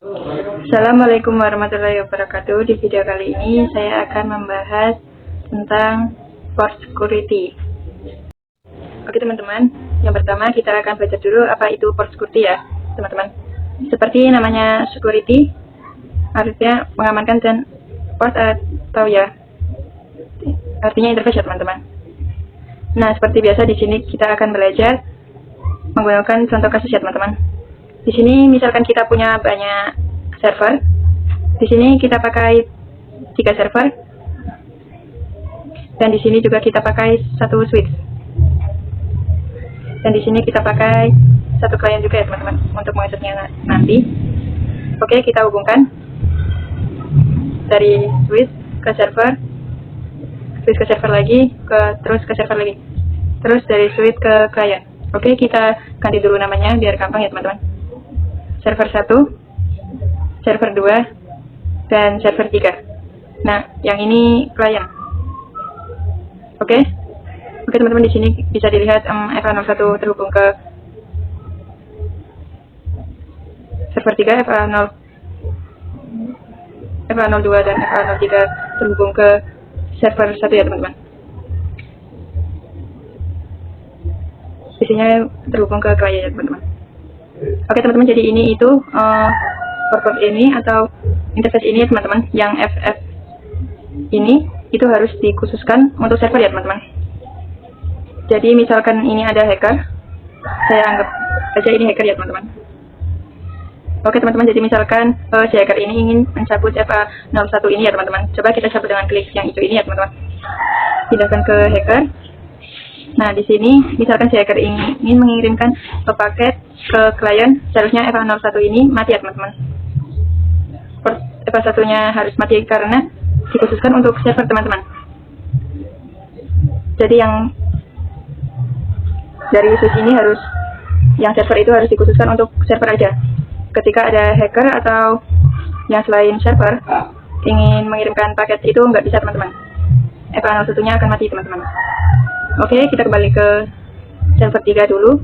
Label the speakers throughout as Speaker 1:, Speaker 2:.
Speaker 1: Assalamualaikum warahmatullahi wabarakatuh. Di video kali ini saya akan membahas tentang port security. Oke teman-teman, yang pertama kita akan belajar dulu apa itu port security ya teman-teman. Seperti namanya security, artinya mengamankan dan port atau ya artinya interface ya teman-teman. Nah seperti biasa di sini kita akan belajar menggunakan contoh kasus ya teman-teman. Di sini misalkan kita punya banyak server. Di sini kita pakai 3 server. Dan di sini juga kita pakai 1 switch. Dan di sini kita pakai 1 klien juga ya teman-teman untuk mengaksesnya nanti. Oke, kita hubungkan dari switch ke server lagi, terus ke server lagi, terus dari switch ke klien. Oke, kita ganti dulu namanya biar gampang ya teman-teman. Server 1, server 2, dan server 3. Nah, yang ini klien. Oke, teman-teman, di sini bisa dilihat FA01 terhubung ke server 3, FA02 dan FA03 terhubung ke server 1 ya teman-teman. Isinya terhubung ke klien ya teman-teman. Oke teman-teman, jadi ini itu port ini atau interface ini ya teman-teman, yang FF ini itu harus dikhususkan untuk server ya teman-teman. Jadi misalkan ini ada hacker, saya anggap saja ini hacker ya teman-teman. Oke teman-teman, jadi misalkan si hacker ini ingin mencabut FA01 ini ya teman-teman. Coba kita cabut dengan klik yang hijau ini ya teman-teman. Pindahkan ke hacker. Nah, di sini misalkan si hacker ingin mengirimkan paket ke klien, seharusnya FA01 ini mati ya teman-teman. Port FA1-nya harus mati karena dikhususkan untuk server teman-teman. Jadi yang dari switch ini yang server itu harus dikhususkan untuk server aja. Ketika ada hacker atau yang selain server ingin mengirimkan paket itu nggak bisa teman-teman. FA01-nya akan mati teman-teman. Oke, kita kembali ke server 3 dulu.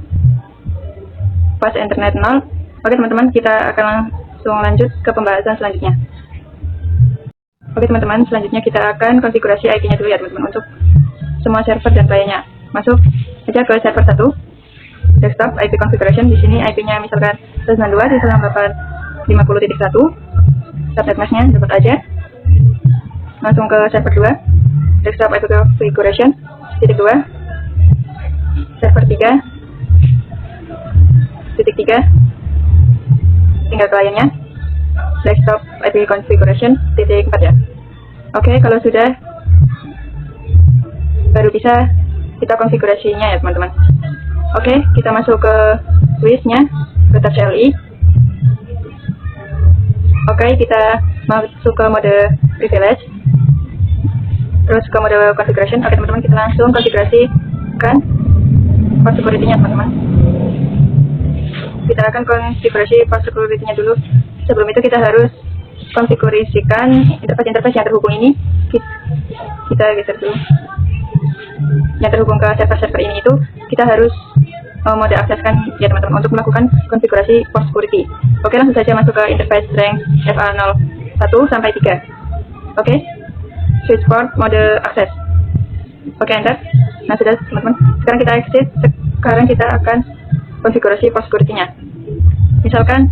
Speaker 1: Pas internet 0. Oke teman-teman, kita akan langsung lanjut ke pembahasan selanjutnya. Oke teman-teman, selanjutnya kita akan konfigurasi IP-nya dulu ya teman-teman untuk semua server dan kliennya. Masuk saja ke server 1, desktop IP configuration. Di sini IP-nya misalkan 192.168.50.1. Subnet mask-nya dapat aja. Langsung ke server 2, desktop IP configuration. Titik 2, server 3, titik 3, tinggal kliennya, desktop IP configuration, titik 4 ya. Oke, kalau sudah, baru bisa kita konfigurasinya ya teman-teman. Oke, kita masuk ke switch-nya, ke touch LI. Oke, kita masuk ke mode privilege. Terus ke mode configuration. Oke teman-teman, kita langsung konfigurasikan port security-nya teman-teman. Kita akan konfigurasi port security-nya dulu. Sebelum itu kita harus konfigurasikan interface yang terhubung ini. Kita geser dulu. Yang terhubung ke server-server ini itu kita harus mode akseskan ya teman-teman untuk melakukan konfigurasi port security. Oke, langsung saja masuk ke interface rank FA01 sampai 3. Oke. Switch port mode akses. Oke, enter. Nah sudah teman-teman, sekarang kita exit. Sekarang kita akan konfigurasi port security-nya. Misalkan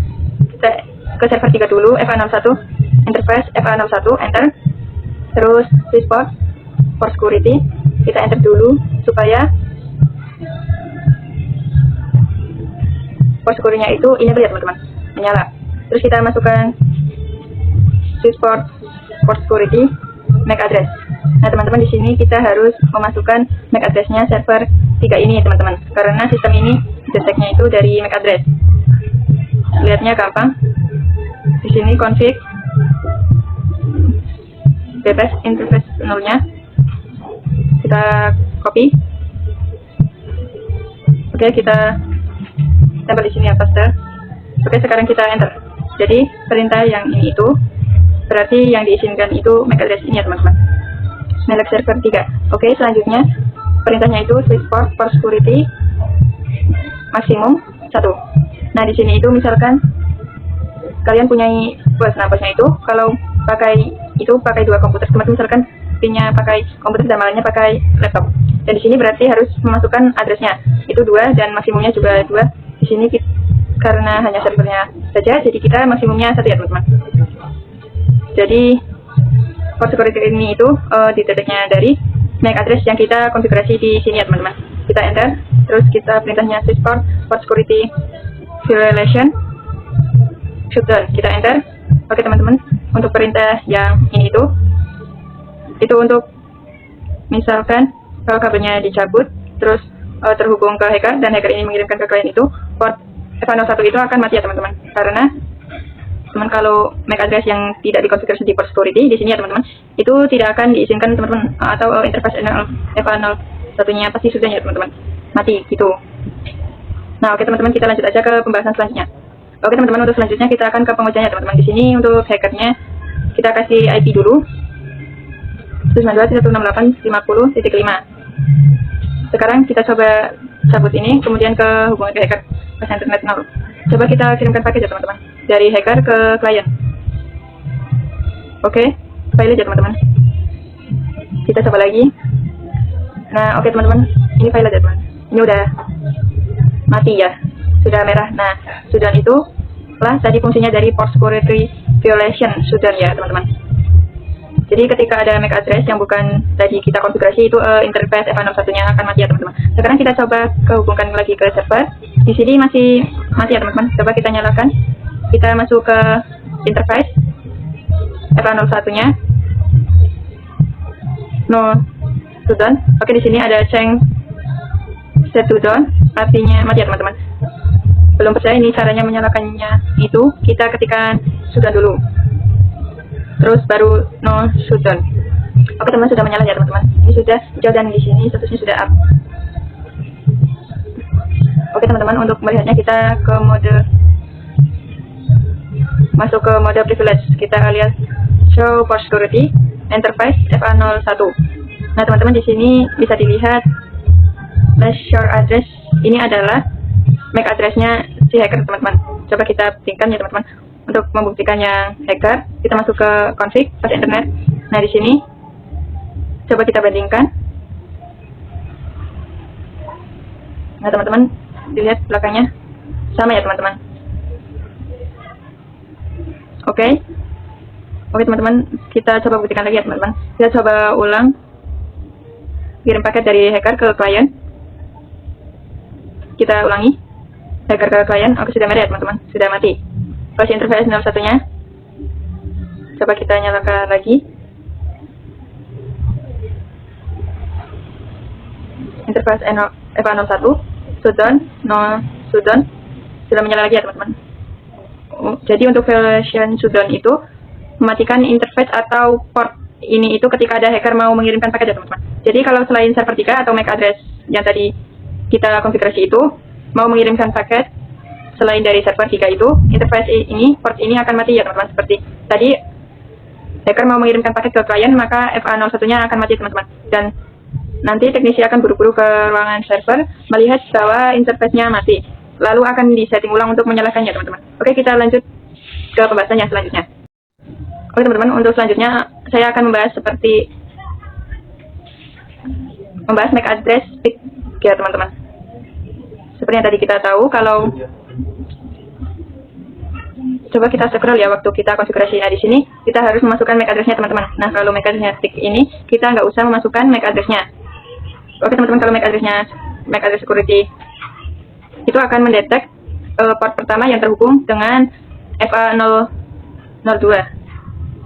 Speaker 1: kita ke server 3 dulu, FA01, interface FA01, enter. Terus switch port security, kita enter dulu supaya port security-nya itu enable ya teman-teman, menyala. Terus kita masukkan switch port security MAC address. Nah teman-teman, di sini kita harus memasukkan MAC address-nya server 3 ini teman-teman, karena sistem ini deteknya itu dari MAC address. Lihatnya gampang. Di sini config bebas interface 0-nya. Kita copy. Oke, kita tempel di sini ya, paste. Oke, sekarang kita enter. Jadi perintah yang ini itu berarti yang diizinkan itu MAC address ini ya teman-teman. Select server 3. Oke, selanjutnya perintahnya itu switch port security maksimum 1. Nah, di sini itu misalkan kalian punya bus. Nah, busnya itu kalau pakai dua komputer, misalkan pinnya pakai komputer dan malahnya pakai laptop. Dan di sini berarti harus memasukkan addressnya itu 2 dan maksimumnya juga 2. Di sini karena hanya servernya saja, jadi kita maksimumnya 1 ya teman-teman. Jadi port security ini itu dideteknya dari MAC address yang kita konfigurasi di sini ya teman-teman. Kita enter, terus kita perintahnya sysport port security violation shutdown. Kita enter. Oke teman-teman, untuk perintah yang ini itu untuk misalkan kalau kabelnya dicabut terus terhubung ke hacker dan hacker ini mengirimkan ke klien itu, port F01 itu akan mati ya teman-teman. Karena kalau MAC address yang tidak dikonfigurasi di port security di sini ya teman-teman, itu tidak akan diizinkan teman-teman, atau interface F01-nya pasti sudah ya teman-teman, mati gitu. Nah, oke teman-teman, kita lanjut aja ke pembahasan selanjutnya. Oke teman-teman, untuk selanjutnya kita akan ke pengujiannya teman-teman. Di sini untuk hackernya kita kasih IP dulu 192.168.50.5. Sekarang kita coba cabut ini, kemudian ke hubungan ke hacker pas internet 0. Coba kita kirimkan paket ya teman-teman, dari hacker ke klien. Oke, file aja teman-teman. Kita coba lagi. Nah, oke teman-teman, ini file aja teman. Ini udah mati ya, sudah merah. Nah, sudah itu lah tadi fungsinya dari port security violation sudah ya teman-teman. Jadi ketika ada MAC address yang bukan tadi kita konfigurasi itu interface F01-nya akan mati ya teman-teman. Sekarang kita coba kehubungkan lagi ke server. Di sini masih mati ya teman-teman. Coba kita nyalakan. Kita masuk ke interface F01-nya. No, shutdown. Oke, di sini ada change set to down, artinya mati ya teman-teman. Belum percaya ini caranya menyalakannya itu kita ketikkan shutdown dulu. Terus baru no shutdown. Oke teman, sudah menyala ya teman-teman. Ini sudah hijau dan di sini statusnya sudah up. Oke teman-teman, untuk melihatnya kita ke masuk ke mode privilege. Kita lihat show port security interface F01. Nah teman-teman, di sini bisa dilihat flash share address. Ini adalah MAC addressnya si hacker teman-teman. Coba kita tingkatkan ya teman-teman. Untuk membuktikan yang hacker, kita masuk ke config pas internet. Nah di sini coba kita bandingkan. Nah teman-teman, dilihat belakangnya sama ya teman-teman. Oke teman-teman, kita coba buktikan lagi ya teman-teman. Kita coba ulang kirim paket dari hacker ke klien. Kita ulangi hacker ke klien. Oke, sudah merah ya teman-teman, sudah mati. Pas interface 01-nya, coba kita nyalakan lagi. Interface F01, shutdown, no shutdown, sudah menyala lagi ya teman-teman. Jadi untuk violation shutdown itu mematikan interface atau port ini itu ketika ada hacker mau mengirimkan paket ya teman-teman. Jadi kalau selain server 3 atau MAC address yang tadi kita konfigurasi itu mau mengirimkan paket selain dari server 3 itu, interface ini, port ini akan mati ya teman-teman. Seperti tadi hacker mau mengirimkan paket ke klien, maka FA01-nya akan mati teman-teman. Dan nanti teknisi akan buru-buru ke ruangan server melihat bahwa interface-nya mati. Lalu akan disetting ulang untuk menyalakannya teman-teman. Oke, kita lanjut ke pembahasan yang selanjutnya. Oke teman-teman, untuk selanjutnya saya akan membahas MAC address pick ya teman-teman. Seperti yang tadi kita tahu, kalau coba kita scroll ya waktu kita konfigurasi. Nah di sini kita harus memasukkan MAC address-nya teman-teman. Nah kalau MAC address-nya stick ini kita nggak usah memasukkan MAC address-nya. Oke teman-teman, kalau MAC address security itu akan mendetek port pertama yang terhubung dengan FA002.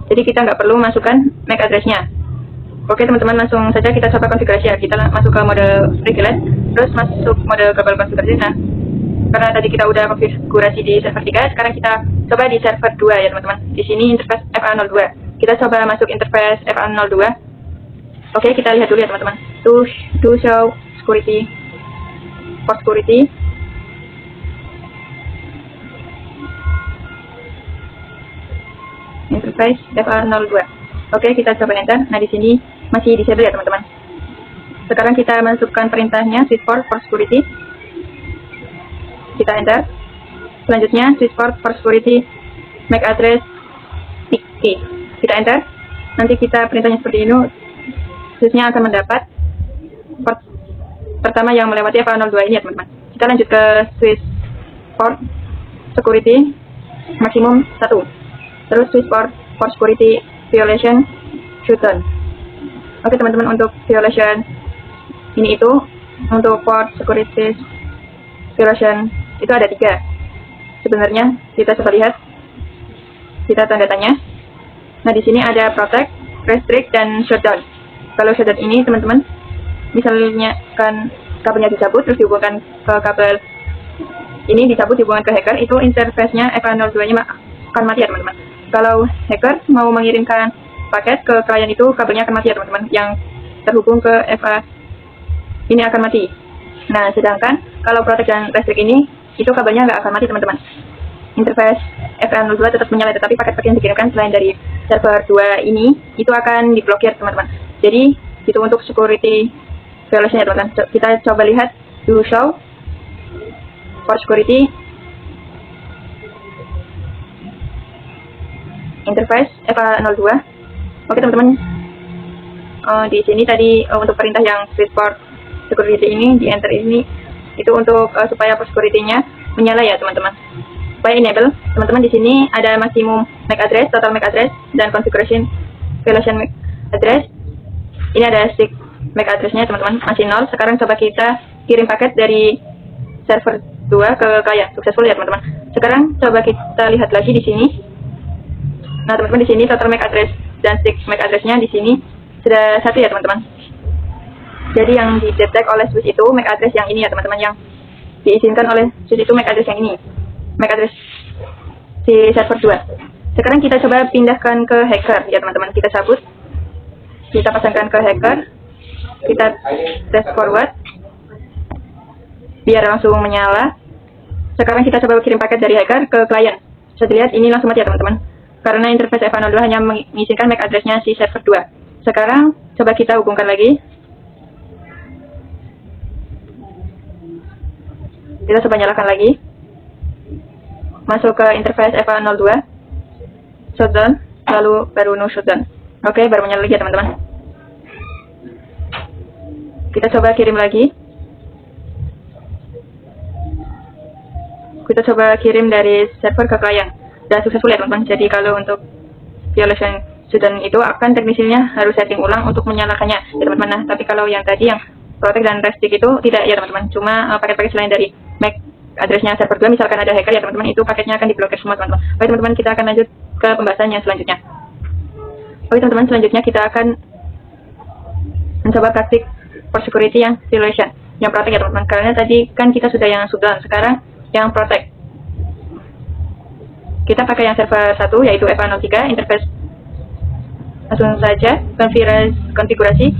Speaker 1: Jadi kita nggak perlu masukkan MAC address-nya. Oke teman-teman, langsung saja kita coba konfigurasi ya. Kita masuk ke mode privilege, terus masuk mode global configuration. Nah, karena tadi kita udah konfigurasi di server 3, sekarang kita coba di server 2 ya teman-teman. Di sini interface FA02. Kita coba masuk interface FA02. Oke, kita lihat dulu ya teman-teman. To show security, port security. Interface FA02. Oke, kita coba enter. Nah, di sini masih disable ya teman-teman. Sekarang kita masukkan perintahnya sysport port security. Kita enter. Selanjutnya sysport port security MAC address sticky. Kita enter. Nanti kita perintahnya seperti ini. Switch-nya akan mendapat port pertama yang melewati FA02 ini ya teman-teman. Kita lanjut ke switch port security maksimum 1. Terus switch port security violation shutdown. Oke teman-teman, untuk violation ini itu untuk port security violation itu ada 3. Sebenarnya kita coba lihat, kita tanda tanya. Nah di sini ada protect, restrict, dan shutdown. Kalau shutdown ini teman-teman, misalnya kan kabelnya dicabut terus dihubungkan ke kabel ini, dicabut dihubungkan ke hacker, itu interface-nya FA02-nya akan mati ya teman-teman. Kalau hacker mau mengirimkan paket ke klien itu, kabelnya akan mati ya teman-teman, yang terhubung ke FA ini akan mati. Nah sedangkan kalau protect dan restrict ini, itu kabelnya nggak akan mati teman-teman. Interface FA02 tetap menyala, tetapi paket-paket yang dikirimkan selain dari server 2 ini itu akan diblokir teman-teman. Jadi itu untuk security violation ya teman-teman. Kita coba lihat do show for security interface FA02. Oke teman-teman, di sini tadi untuk perintah yang switch port security ini di enter ini, itu untuk supaya port security-nya menyala ya teman-teman. Supaya enable, teman-teman di sini ada maksimum MAC address, total MAC address, dan configuration violation MAC address. Ini ada stick MAC address-nya teman-teman, masih 0. Sekarang coba kita kirim paket dari server 2 ke klien, successful ya teman-teman. Sekarang coba kita lihat lagi di sini. Nah teman-teman, di sini total MAC address dan stick MAC address-nya di sini sudah 1 ya teman-teman. Jadi yang didetek oleh switch itu MAC address yang ini ya teman-teman, yang diizinkan oleh switch itu MAC address yang ini, MAC address si server 2. Sekarang kita coba pindahkan ke hacker ya teman-teman. Kita cabut, kita pasangkan ke hacker, kita test forward biar langsung menyala. Sekarang kita coba kirim paket dari hacker ke klien. Bisa dilihat ini langsung mati ya teman-teman, karena interface FA02 hanya mengizinkan MAC address-nya si server 2. Sekarang coba kita hubungkan lagi. Kita coba nyalakan lagi. Masuk ke interface FA02, shutdown, lalu baru no shutdown. Oke, baru menyala lagi ya teman-teman. Kita coba kirim lagi. Kita coba kirim dari server ke klien. Dan successful ya teman-teman. Jadi kalau untuk violation shutdown itu akan teknisinya harus setting ulang untuk menyalakannya ya teman-teman. Nah, tapi kalau yang tadi yang protect dan restrict itu tidak ya teman-teman. Cuma paket-paket selain dari MAC addressnya server 2, misalkan ada hacker ya teman-teman, itu paketnya akan diblokir semua teman-teman. Oke teman-teman, kita akan lanjut ke pembahasan yang selanjutnya. Oke teman-teman, selanjutnya kita akan mencoba praktik for security yang violation, yang protect ya teman-teman. Karena tadi kan kita sudah yang shutdown, sekarang yang protect. Kita pakai yang server 1 yaitu FA03, interface langsung saja konfigurasi.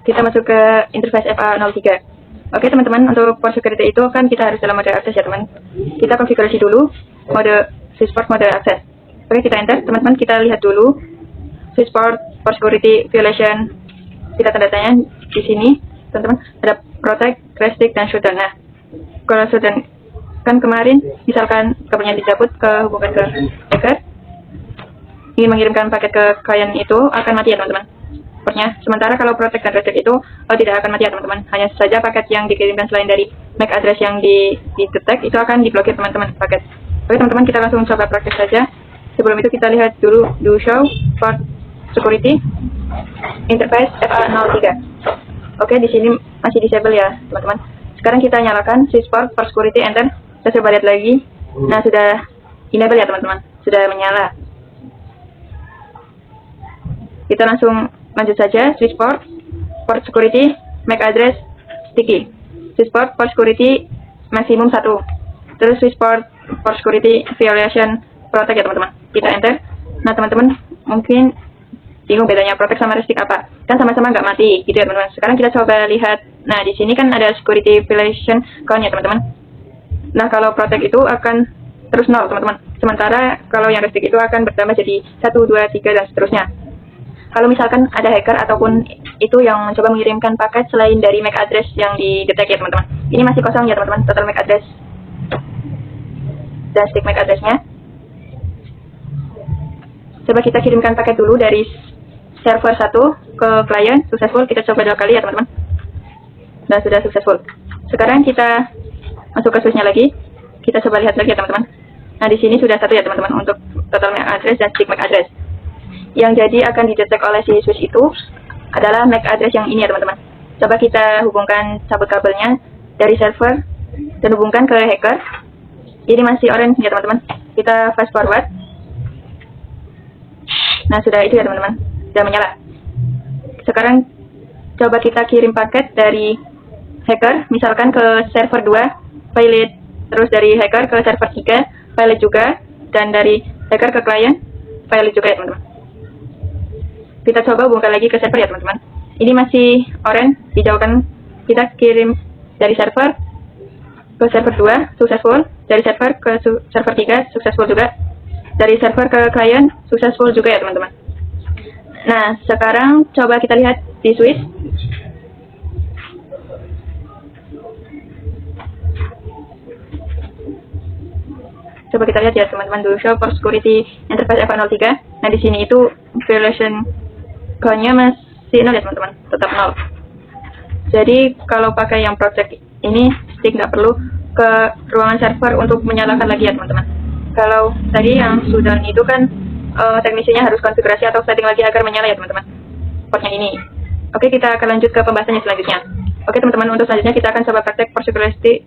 Speaker 1: Kita masuk ke interface FA03. Oke teman-teman, untuk port security itu kan kita harus dalam mode akses ya teman. Kita konfigurasi dulu mode switch port mode akses. Oke, kita enter teman-teman. Kita lihat dulu switch port security violation. Kita tanda tanya di sini teman-teman, ada protect, restrict, dan shutdown. Nah kalau shutdown kan kemarin misalkan kabelnya dicabut ke hubungan ke hacker, ingin mengirimkan paket ke klien itu akan mati ya teman-teman portnya. Sementara kalau protect dan restrict itu tidak akan mati ya teman-teman. Hanya saja paket yang dikirimkan selain dari MAC address yang didetek itu akan diblokir teman-teman paket. Oke teman-teman, kita langsung coba praktek saja. Sebelum itu kita lihat dulu do show port security interface FA03. Oke, di sini masih disable ya teman-teman. Sekarang kita nyalakan switch port security, enter. Kita coba lihat lagi. Nah sudah enable ya teman-teman, sudah menyala. Kita langsung lanjut saja. Switch port security MAC address sticky, switch port security maksimum 1, terus switch port security violation protect ya teman-teman. Kita enter. Nah teman-teman mungkin bingung bedanya protect sama restrict apa, kan sama-sama nggak mati gitu ya teman-teman. Sekarang kita coba lihat. Nah di sini kan ada security violation count ya teman-teman. Nah kalau protect itu akan terus 0 teman-teman, sementara kalau yang restrict itu akan bertambah jadi 1, 2, 3 dan seterusnya. Kalau misalkan ada hacker ataupun itu yang mencoba mengirimkan paket selain dari MAC address yang didetek ya teman-teman, ini masih kosong ya teman-teman, total MAC address dan stick MAC address-nya. Coba kita kirimkan paket dulu dari server 1 ke klien, successful. Kita coba 2 kali ya teman-teman. Dan sudah successful. Sekarang kita masuk ke switch-nya lagi. Kita coba lihat lagi ya teman-teman. Nah, di sini sudah 1 ya teman-teman untuk total MAC address dan stick MAC address. Yang jadi akan didetek oleh si switch itu adalah MAC address yang ini ya teman-teman. Coba kita hubungkan cabut kabelnya dari server dan hubungkan ke hacker. Ini masih orange ya teman-teman. Kita fast forward. Nah, sudah itu ya teman-teman. Sudah menyala. Sekarang coba kita kirim paket dari hacker, misalkan ke server 2, pilot, terus dari hacker ke server 3, pilot juga, dan dari hacker ke klien, pilot juga ya teman-teman. Kita coba hubungkan lagi ke server ya teman-teman. Ini masih orange, hijaukan. Kita kirim dari server ke server 2, successful. Dari server ke server 3, successful juga. Dari server ke klien, successful juga ya teman-teman. Nah, sekarang coba kita lihat di switch. Coba kita lihat ya teman-teman dulu, show for security interface FA03. Nah, di sini itu violation count-nya masih 0 ya teman-teman, tetap 0. Jadi kalau pakai yang project ini, stick nggak perlu ke ruangan server untuk menyalakan lagi ya teman-teman. Kalau tadi yang sudah itu kan teknisinya harus konfigurasi atau setting lagi agar menyala ya teman-teman, portnya ini. Oke, kita akan lanjut ke pembahasannya selanjutnya. Oke teman-teman, untuk selanjutnya kita akan coba praktek for security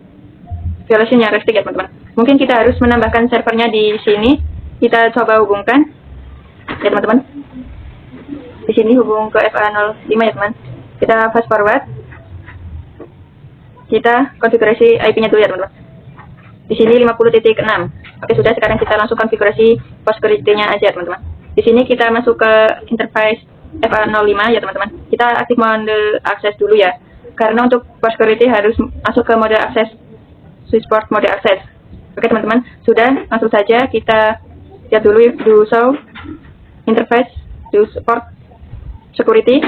Speaker 1: violation yang stick ya teman-teman. Mungkin kita harus menambahkan servernya di sini. Kita coba hubungkan ya teman-teman. Di sini hubung ke FA05 ya teman. Kita fast forward. Kita konfigurasi IP-nya dulu ya teman-teman. Di sini 50.6. Oke, sudah. Sekarang kita langsung konfigurasi for security-nya aja teman-teman. Di sini kita masuk ke interface FA05 ya teman-teman. Kita aktif mode akses dulu ya. Karena untuk for security harus masuk ke mode akses, switchboard mode akses. Oke teman-teman, sudah. Langsung saja kita lihat dulu do show interface do support security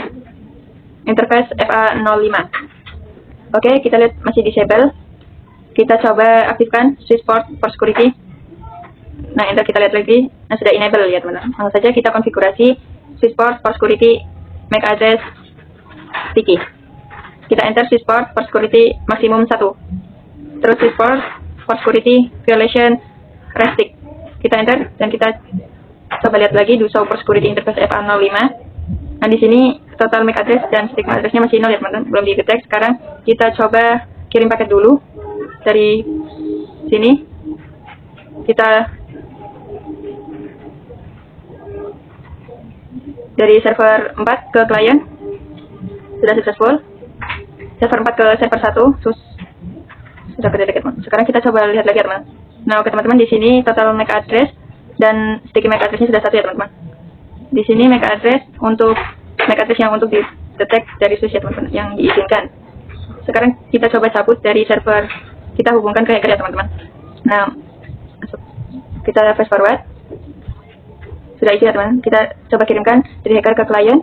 Speaker 1: interface FA05. Oke, kita lihat masih disable. Kita coba aktifkan switchboard for security. Nah, enter, kita lihat lagi. Nah, sudah enable ya teman-teman. Langsung saja kita konfigurasi switchboard for security MAC address sticky. Kita enter switchboard for security maksimum 1. Terus switchboard for security violation restrict. Kita enter dan kita coba lihat lagi do show for security interface FA05. Nah, di sini total MAC address dan stick MAC addressnya masih 0 ya teman-teman, belum di-detect. Sekarang kita coba kirim paket dulu dari sini. Kita dari server 4 ke klien sudah successful. Server 4 ke server 1 sudah ke-detect. Sekarang kita coba lihat lagi ya teman. Nah, oke teman-teman, di sini total MAC address dan sticky MAC addressnya sudah 1 ya teman-teman. Di sini MAC address yang untuk di-detect dari switch ya teman-teman, yang diizinkan. Sekarang kita coba cabut dari server, kita hubungkan ke hacker ya teman-teman. Nah, kita fast forward. Sudah isi ya teman. Kita coba kirimkan dari hacker ke klien,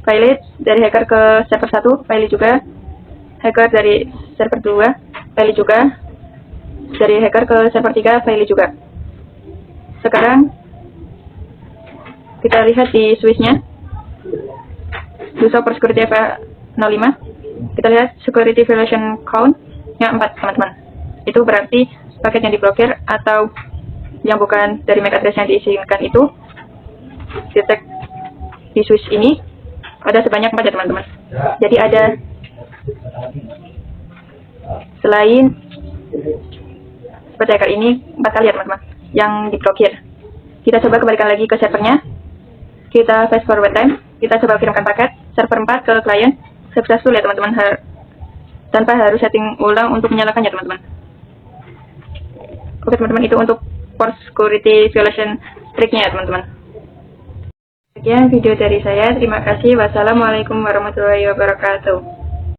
Speaker 1: pilot dari hacker ke server 1, pilot juga, hacker dari server 2, pilot juga, dari hacker ke server 3, pilot juga. Sekarang kita lihat di switch-nya do show for security FA05. Kita lihat security violation count-nya 4 teman-teman. Itu berarti paket yang diblokir atau yang bukan dari MAC address yang diizinkan itu detect di switch ini ada sebanyak 4 ya teman-teman. Jadi ada selain seperti hacker ini 4 kali ya teman-teman yang diblokir. Kita coba kembalikan lagi ke servernya. Kita fast forward time. Kita coba kirimkan paket server 4 ke klien. Successful ya teman-teman, tanpa harus setting ulang untuk menyalakan ya teman-teman. Oke teman-teman, itu untuk for security violation triknya ya teman-teman. Sekian video dari saya. Terima kasih. Wassalamualaikum warahmatullahi wabarakatuh.